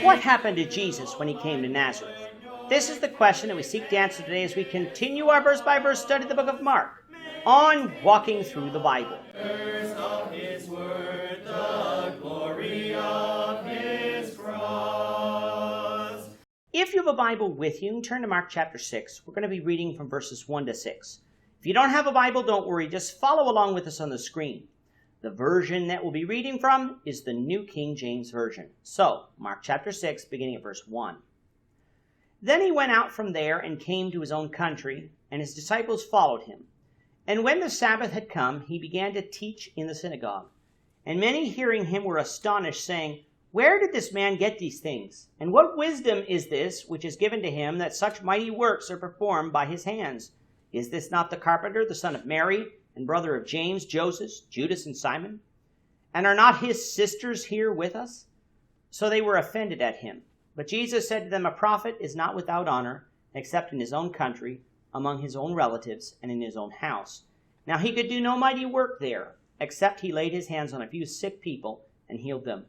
What happened to Jesus when he came to Nazareth? This is the question that we seek to answer today as we continue our verse-by-verse study of the book of Mark on Walking Through the Bible. Of his word, the glory of his cross. If you have a Bible with you, turn to Mark chapter 6. We're going to be reading from verses 1 to 6. If you don't have a Bible, don't worry. Just follow along with us on the screen. The version that we'll be reading from is the New King James Version. So, Mark chapter 6, beginning at verse 1. Then he went out from there and came to his own country, and his disciples followed him. And when the Sabbath had come, he began to teach in the synagogue. And many hearing him were astonished, saying, Where did this man get these things? And what wisdom is this which is given to him, that such mighty works are performed by his hands? Is this not the carpenter, the son of Mary, and brother of James, Joseph, Judas, and Simon? And are not his sisters here with us? So they were offended at him. But Jesus said to them, A prophet is not without honor, except in his own country, among his own relatives, and in his own house. Now he could do no mighty work there, except he laid his hands on a few sick people and healed them.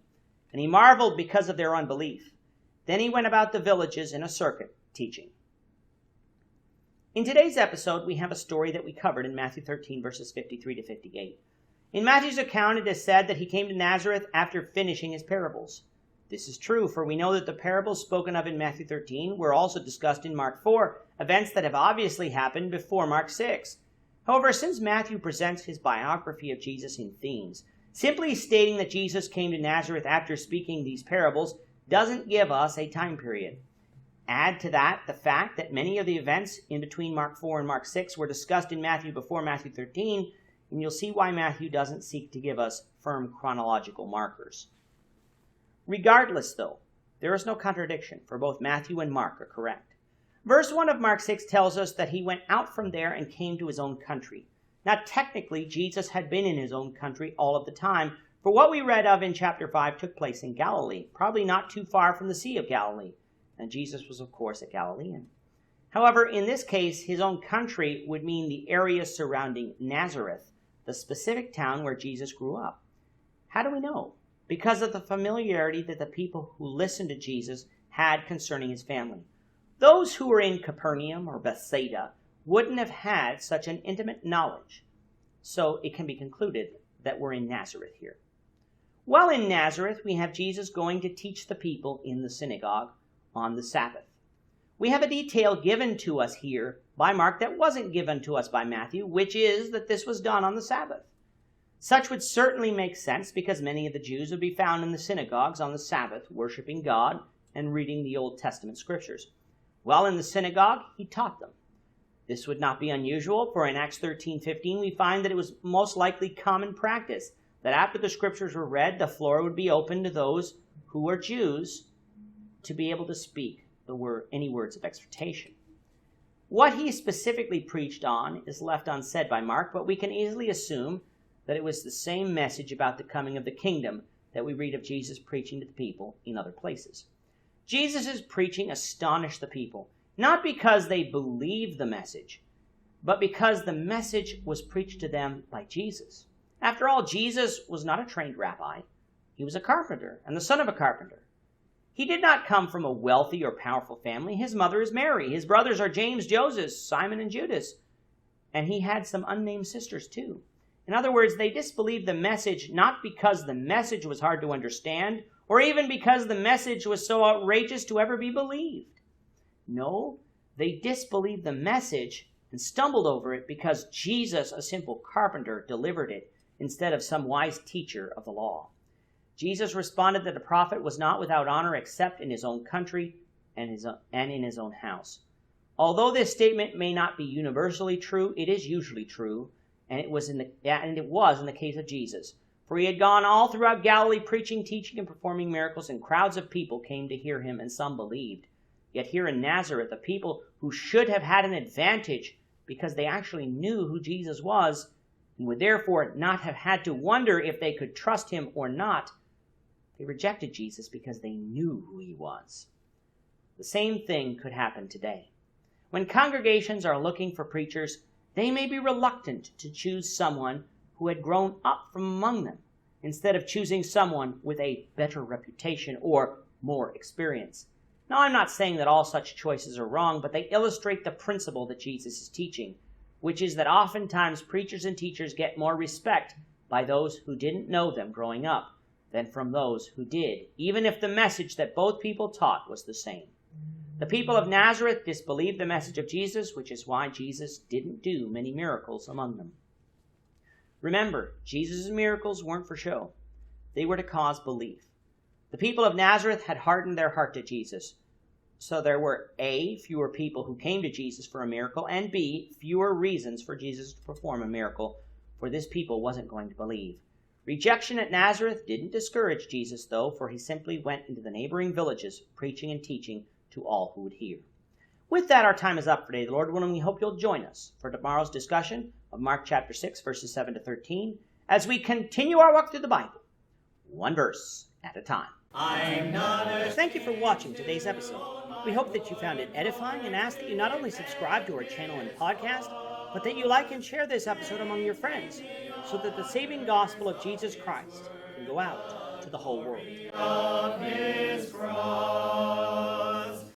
And he marveled because of their unbelief. Then he went about the villages in a circuit, teaching. In today's episode, we have a story that we covered in Matthew 13, verses 53 to 58. In Matthew's account, it is said that he came to Nazareth after finishing his parables. This is true, for we know that the parables spoken of in Matthew 13 were also discussed in Mark 4, events that have obviously happened before Mark 6. However, since Matthew presents his biography of Jesus in themes, simply stating that Jesus came to Nazareth after speaking these parables doesn't give us a time period. Add to that the fact that many of the events in between Mark 4 and Mark 6 were discussed in Matthew before Matthew 13, and you'll see why Matthew doesn't seek to give us firm chronological markers. Regardless, though, there is no contradiction, for both Matthew and Mark are correct. Verse 1 of Mark 6 tells us that he went out from there and came to his own country. Now, technically, Jesus had been in his own country all of the time, for what we read of in chapter 5 took place in Galilee, probably not too far from the Sea of Galilee. And Jesus was, of course, a Galilean. However, in this case, his own country would mean the area surrounding Nazareth, the specific town where Jesus grew up. How do we know? Because of the familiarity that the people who listened to Jesus had concerning his family. Those who were in Capernaum or Bethsaida wouldn't have had such an intimate knowledge. So it can be concluded that we're in Nazareth here. While in Nazareth, we have Jesus going to teach the people in the synagogue on the Sabbath. We have a detail given to us here by Mark that wasn't given to us by Matthew, which is that this was done on the Sabbath. Such would certainly make sense because many of the Jews would be found in the synagogues on the Sabbath, worshiping God and reading the Old Testament scriptures. While in the synagogue, he taught them. This would not be unusual, for in Acts 13:15 we find that it was most likely common practice that after the scriptures were read, the floor would be open to those who were Jews to be able to speak any words of exhortation. What he specifically preached on is left unsaid by Mark, but we can easily assume that it was the same message about the coming of the kingdom that we read of Jesus preaching to the people in other places. Jesus' preaching astonished the people, not because they believed the message, but because the message was preached to them by Jesus. After all, Jesus was not a trained rabbi. He was a carpenter and the son of a carpenter. He did not come from a wealthy or powerful family. His mother is Mary. His brothers are James, Joseph, Simon, and Judas. And he had some unnamed sisters too. In other words, they disbelieved the message not because the message was hard to understand or even because the message was so outrageous to ever be believed. No, they disbelieved the message and stumbled over it because Jesus, a simple carpenter, delivered it instead of some wise teacher of the law. Jesus responded that a prophet was not without honor except in his own country and in his own house. Although this statement may not be universally true, it is usually true, and it was in the case of Jesus. For he had gone all throughout Galilee preaching, teaching, and performing miracles, and crowds of people came to hear him, and some believed. Yet here in Nazareth, the people who should have had an advantage because they actually knew who Jesus was and would therefore not have had to wonder if they could trust him or not, they rejected Jesus because they knew who he was. The same thing could happen today. When congregations are looking for preachers, they may be reluctant to choose someone who had grown up from among them, instead of choosing someone with a better reputation or more experience. Now, I'm not saying that all such choices are wrong, but they illustrate the principle that Jesus is teaching, which is that oftentimes preachers and teachers get more respect by those who didn't know them growing up than from those who did, even if the message that both people taught was the same. The people of Nazareth disbelieved the message of Jesus, which is why Jesus didn't do many miracles among them. Remember, Jesus' miracles weren't for show. They were to cause belief. The people of Nazareth had hardened their heart to Jesus. So there were A, fewer people who came to Jesus for a miracle, and B, fewer reasons for Jesus to perform a miracle, for this people wasn't going to believe. Rejection at Nazareth didn't discourage Jesus, though, for he simply went into the neighboring villages, preaching and teaching to all who would hear. With that, our time is up for today. The Lord willing, we hope you'll join us for tomorrow's discussion of Mark chapter 6, verses 7 to 13, as we continue our walk through the Bible, one verse at a time. Thank you for watching today's episode. We hope that you found it edifying and ask that you not only subscribe to our channel and podcast, but that you like and share this episode among your friends so that the saving gospel of Jesus Christ can go out to the whole world.